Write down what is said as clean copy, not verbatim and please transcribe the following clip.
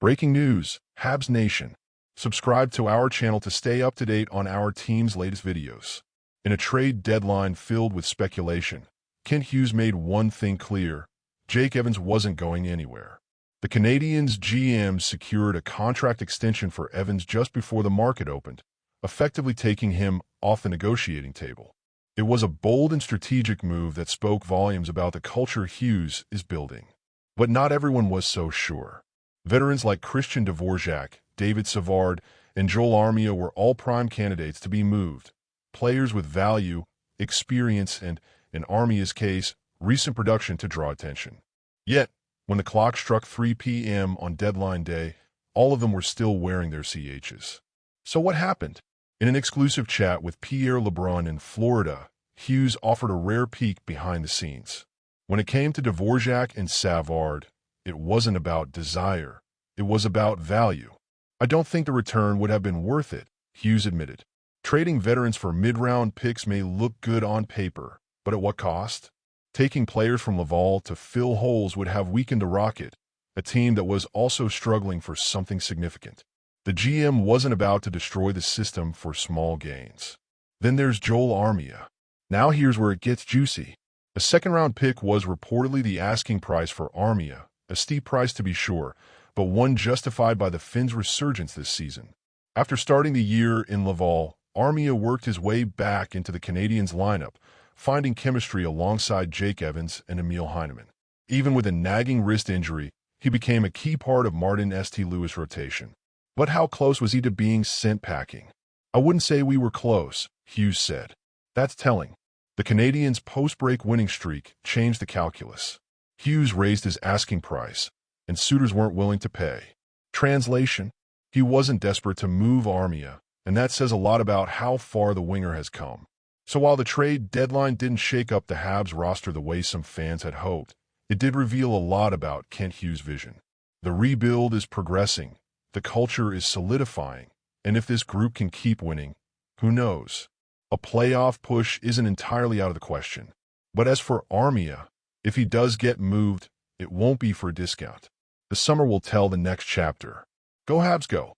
Breaking news, Habs Nation. Subscribe to our channel to stay up to date on our team's latest videos. In a trade deadline filled with speculation, Kent Hughes made one thing clear: Jake Evans wasn't going anywhere. The Canadiens GM secured a contract extension for Evans just before the market opened, effectively taking him off the negotiating table. It was a bold and strategic move that spoke volumes about the culture Hughes is building. But not everyone was so sure. Veterans like Christian Dvorak, David Savard, and Joel Armia were all prime candidates to be moved. Players with value, experience, and, in Armia's case, recent production to draw attention. Yet, when the clock struck 3 p.m. on deadline day, all of them were still wearing their CHs. So what happened? In an exclusive chat with Pierre LeBrun in Florida, Hughes offered a rare peek behind the scenes. When it came to Dvorak and Savard, it wasn't about desire. It was about value. "I don't think the return would have been worth it," Hughes admitted. "Trading veterans for mid-round picks may look good on paper, but at what cost? Taking players from Laval to fill holes would have weakened the Rocket, a team that was also struggling for something significant." The GM wasn't about to destroy the system for small gains. Then there's Joel Armia. Now here's where it gets juicy. A second-round pick was reportedly the asking price for Armia, a steep price to be sure, but one justified by the Finns' resurgence this season. After starting the year in Laval, Armia worked his way back into the Canadiens lineup, finding chemistry alongside Jake Evans and Emil Heineman. Even with a nagging wrist injury, he became a key part of Martin St. Louis' rotation. But how close was he to being sent packing? "I wouldn't say we were close," Hughes said. That's telling. The Canadiens' post-break winning streak changed the calculus. Hughes raised his asking price, and suitors weren't willing to pay. Translation: he wasn't desperate to move Armia, and that says a lot about how far the winger has come. So while the trade deadline didn't shake up the Habs roster the way some fans had hoped, it did reveal a lot about Kent Hughes' vision. The rebuild is progressing, the culture is solidifying, and if this group can keep winning, who knows? A playoff push isn't entirely out of the question. But as for Armia, if he does get moved, it won't be for a discount. The summer will tell the next chapter. Go Habs go!